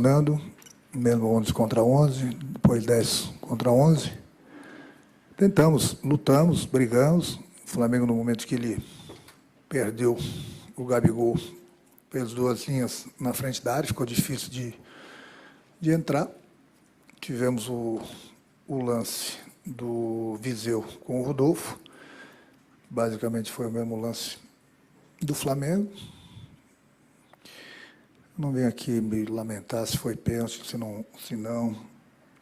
Fernando, mesmo 11 contra 11, depois 10 contra 11. Tentamos, lutamos, brigamos. O Flamengo, no momento que ele perdeu o Gabigol, fez duas linhas na frente da área, ficou difícil de entrar. Tivemos o lance do Viseu com o Rodolfo. Basicamente foi o mesmo lance do Flamengo. Não venho aqui me lamentar se foi pênalti, se não.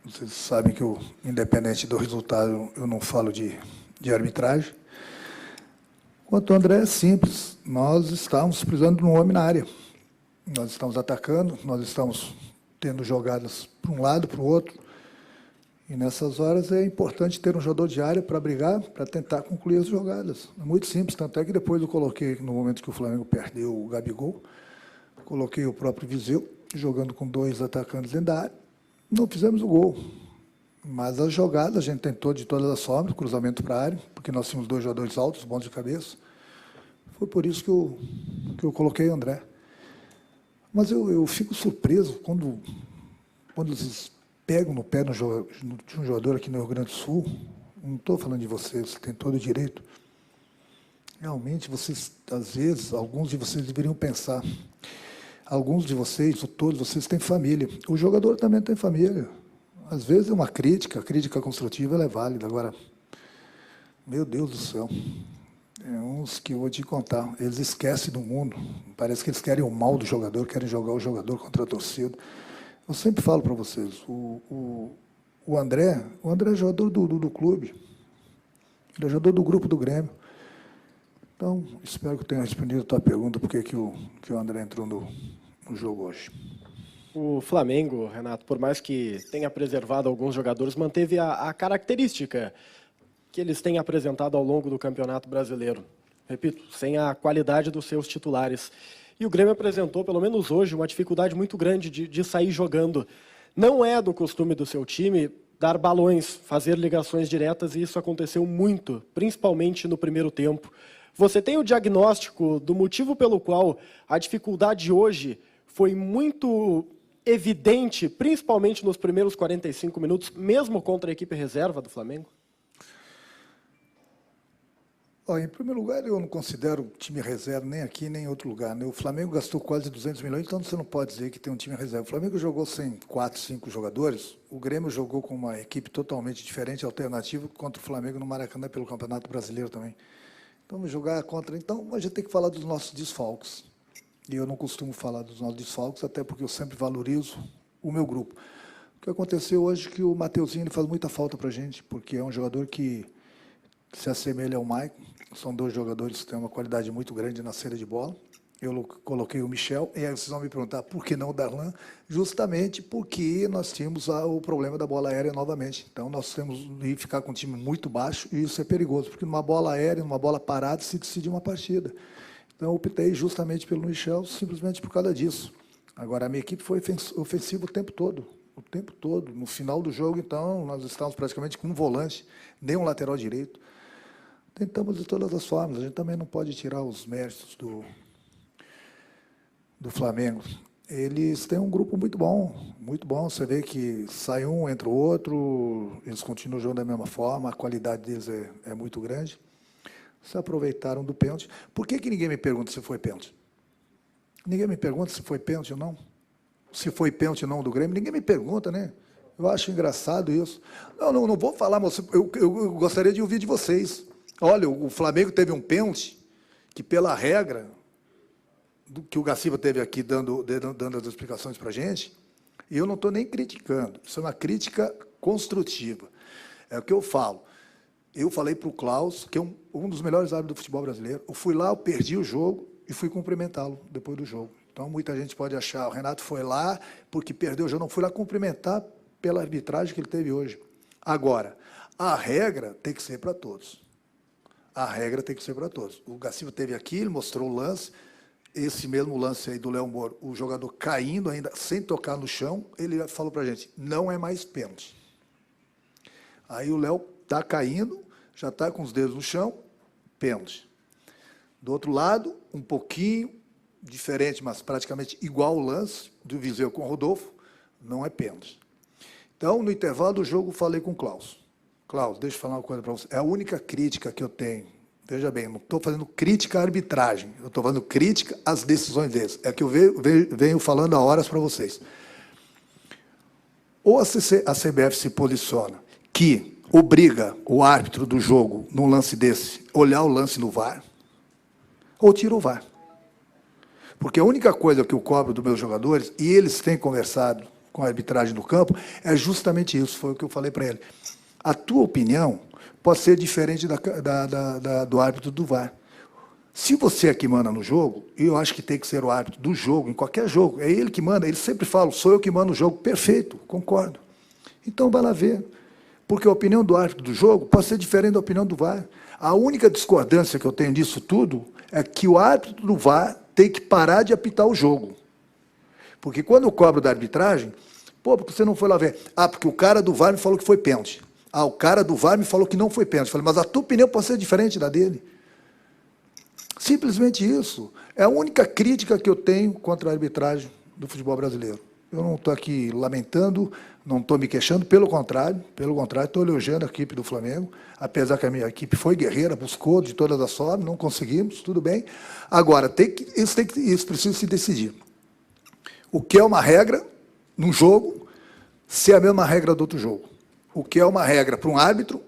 Vocês sabem que, independente do resultado, eu não falo de arbitragem. Quanto ao André, é simples. Nós estamos precisando de um homem na área. Nós estamos atacando, nós estamos tendo jogadas para um lado, para o outro. E, nessas horas, é importante ter um jogador de área para brigar, para tentar concluir as jogadas. É muito simples, tanto é que depois eu coloquei, no momento que o Flamengo perdeu o Gabigol, coloquei o próprio Viseu, jogando com dois atacantes dentro da área. Não fizemos o gol. Mas a jogada a gente tentou de todas as formas, cruzamento para a área, porque nós tínhamos dois jogadores altos, bons de cabeça. Foi por isso que eu coloquei o André. Mas eu fico surpreso quando eles pegam no pé de um jogador aqui no Rio Grande do Sul. Não estou falando de vocês, você tem todo o direito. Realmente, vocês, às vezes, alguns de vocês deveriam pensar. Alguns de vocês, ou todos vocês, têm família. O jogador também tem família. Às vezes é uma crítica, a crítica construtiva ela é válida. Agora, meu Deus do céu, é uns que eu vou te contar, eles esquecem do mundo. Parece que eles querem o mal do jogador, querem jogar o jogador contra a torcida. Eu sempre falo para vocês, o André é jogador do clube. Ele é jogador do grupo do Grêmio. Então, espero que eu tenha respondido a tua pergunta, por que o André entrou no jogo hoje. O Flamengo, Renato, por mais que tenha preservado alguns jogadores, manteve a característica que eles têm apresentado ao longo do Campeonato Brasileiro. Repito, sem a qualidade dos seus titulares. E o Grêmio apresentou, pelo menos hoje, uma dificuldade muito grande de sair jogando. Não é do costume do seu time dar balões, fazer ligações diretas, e isso aconteceu muito, principalmente no primeiro tempo. Você tem o diagnóstico do motivo pelo qual a dificuldade hoje foi muito evidente, principalmente nos primeiros 45 minutos, mesmo contra a equipe reserva do Flamengo? Em primeiro lugar, eu não considero time reserva nem aqui, nem em outro lugar. O Flamengo gastou quase 200 milhões, então você não pode dizer que tem um time reserva. O Flamengo jogou sem 4, 5 jogadores. O Grêmio jogou com uma equipe totalmente diferente, alternativa, contra o Flamengo no Maracanã pelo Campeonato Brasileiro também. Então, vamos jogar contra. Então, a gente tem que falar dos nossos desfalques. E eu não costumo falar dos nossos desfalques, até porque eu sempre valorizo o meu grupo. O que aconteceu hoje é que o Mateuzinho ele faz muita falta para a gente, porque é um jogador que se assemelha ao Maicon. São dois jogadores que têm uma qualidade muito grande na saída de bola. Eu coloquei o Michel, e aí vocês vão me perguntar por que não o Darlan? Justamente porque nós tínhamos o problema da bola aérea novamente. Então, nós temos que ficar com um time muito baixo, e isso é perigoso, porque numa bola aérea, numa bola parada, se decide uma partida. Então, eu optei justamente pelo Michel, simplesmente por causa disso. Agora, a minha equipe foi ofensiva o tempo todo. O tempo todo. No final do jogo, então, nós estávamos praticamente com um volante, nem um lateral direito. Tentamos de todas as formas. A gente também não pode tirar os méritos do Flamengo. Eles têm um grupo muito bom, muito bom. Você vê que sai um, entra o outro, eles continuam jogando da mesma forma, a qualidade deles é muito grande. Se aproveitaram do pênalti. Por que ninguém me pergunta se foi pênalti? Ninguém me pergunta se foi pênalti ou não? Se foi pênalti ou não do Grêmio? Ninguém me pergunta, né? Eu acho engraçado isso. Não vou falar, mas eu gostaria de ouvir de vocês. Olha, o Flamengo teve um pênalti que, pela regra, que o Gaciba teve aqui dando as explicações para a gente, e eu não estou nem criticando. Isso é uma crítica construtiva. É o que eu falo. Eu falei para o Klaus, que é um dos melhores árbitros do futebol brasileiro. Eu fui lá, eu perdi o jogo e fui cumprimentá-lo depois do jogo. Então, muita gente pode achar, o Renato foi lá porque perdeu o jogo. Não, fui lá cumprimentar pela arbitragem que ele teve hoje. Agora, a regra tem que ser para todos. A regra tem que ser para todos. O Gaciba teve aqui, ele mostrou o lance, esse mesmo lance aí do Léo Moro, o jogador caindo ainda, sem tocar no chão, ele falou para a gente, não é mais pênalti. Aí o Léo está caindo, já está com os dedos no chão, pênalti. Do outro lado, um pouquinho diferente, mas praticamente igual o lance do Viseu com o Rodolfo, Não é pênalti. Então, no intervalo do jogo, falei com o Klaus. Klaus, deixa eu falar uma coisa para você. É a única crítica que eu tenho. Veja bem, eu não estou fazendo crítica à arbitragem. Eu estou fazendo crítica às decisões deles. É que eu venho falando há horas para vocês. Ou a CBF se posiciona que obriga o árbitro do jogo, num lance desse, olhar o lance no VAR, ou tira o VAR. Porque a única coisa que eu cobro dos meus jogadores, e eles têm conversado com a arbitragem no campo, é justamente isso, foi o que eu falei para ele. A tua opinião pode ser diferente do árbitro do VAR. Se você é que manda no jogo, e eu acho que tem que ser o árbitro do jogo, em qualquer jogo, é ele que manda, ele sempre fala, sou eu que mando no jogo, perfeito, concordo. Então vai lá ver, porque a opinião do árbitro do jogo pode ser diferente da opinião do VAR. A única discordância que eu tenho disso tudo é que o árbitro do VAR tem que parar de apitar o jogo. Porque quando eu cobro da arbitragem, porque você não foi lá ver? Porque o cara do VAR me falou que foi pênalti. O cara do VAR me falou que não foi pênalti. Eu falei, mas a tua opinião pode ser diferente da dele. Simplesmente isso. É a única crítica que eu tenho contra a arbitragem do futebol brasileiro. Eu não estou aqui lamentando, não estou me queixando, pelo contrário, estou elogiando a equipe do Flamengo, apesar que a minha equipe foi guerreira, buscou de todas as formas, não conseguimos, tudo bem. Agora, isso precisa se decidir. O que é uma regra num jogo, se é a mesma regra do outro jogo. O que é uma regra para um árbitro,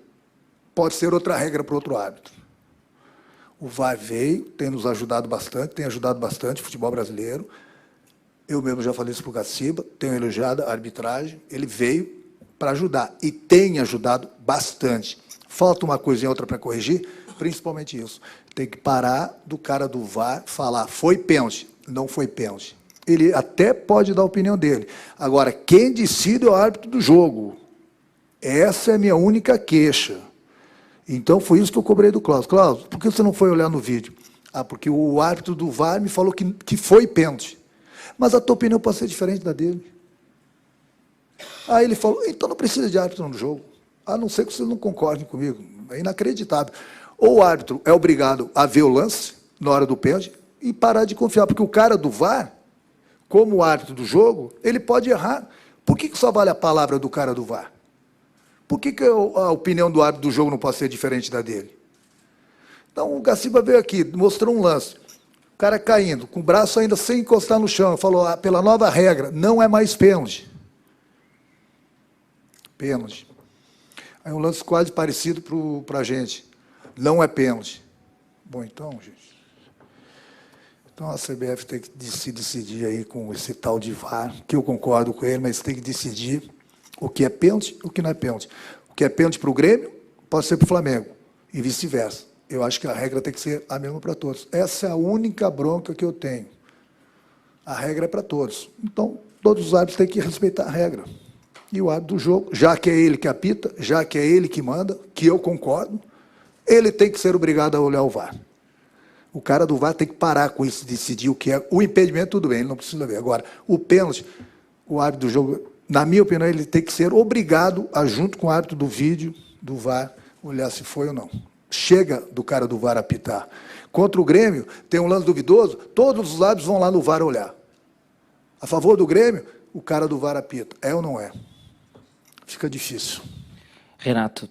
pode ser outra regra para outro árbitro. O VAR veio, tem nos ajudado bastante, tem ajudado bastante o futebol brasileiro. Eu mesmo já falei isso para o Gaciba, tenho elogiado a arbitragem, ele veio para ajudar, e tem ajudado bastante. Falta uma coisinha outra para corrigir, principalmente isso. Tem que parar do cara do VAR falar, foi pênalti, não foi pênalti. Ele até pode dar a opinião dele. Agora, quem decide é o árbitro do jogo. Essa é a minha única queixa. Então, foi isso que eu cobrei do Klaus. Klaus, por que você não foi olhar no vídeo? Porque o árbitro do VAR me falou que foi pênalti. Mas a tua opinião pode ser diferente da dele. Aí ele falou, então não precisa de árbitro no jogo. A não ser que vocês não concordem comigo. É inacreditável. Ou o árbitro é obrigado a ver o lance na hora do pênalti e parar de confiar, porque o cara do VAR, como o árbitro do jogo, ele pode errar. Por que só vale a palavra do cara do VAR? Por que a opinião do árbitro do jogo não pode ser diferente da dele? Então, o Gaciba veio aqui, mostrou um lance. O cara caindo, com o braço ainda sem encostar no chão. Falou, pela nova regra, não é mais pênalti. Pênalti. Aí um lance quase parecido para a gente. Não é pênalti. Bom, então, gente. Então, a CBF tem que se decidir aí com esse tal de VAR, que eu concordo com ele, mas tem que decidir o que é pênalti e o que não é pênalti. O que é pênalti para o Grêmio, pode ser para o Flamengo, e vice-versa. Eu acho que a regra tem que ser a mesma para todos. Essa é a única bronca que eu tenho. A regra é para todos. Então, todos os árbitros têm que respeitar a regra. E o árbitro do jogo, já que é ele que apita, já que é ele que manda, que eu concordo, ele tem que ser obrigado a olhar o VAR. O cara do VAR tem que parar com isso, decidir o que é. O impedimento, tudo bem, ele não precisa ver. Agora, o pênalti, o árbitro do jogo, na minha opinião, ele tem que ser obrigado a, junto com o árbitro do vídeo, do VAR, olhar se foi ou não. Chega do cara do VAR apitar. Contra o Grêmio, tem um lance duvidoso, todos os árbitros vão lá no VAR olhar. A favor do Grêmio, o cara do VAR apita. É ou não é? Fica difícil. Renato,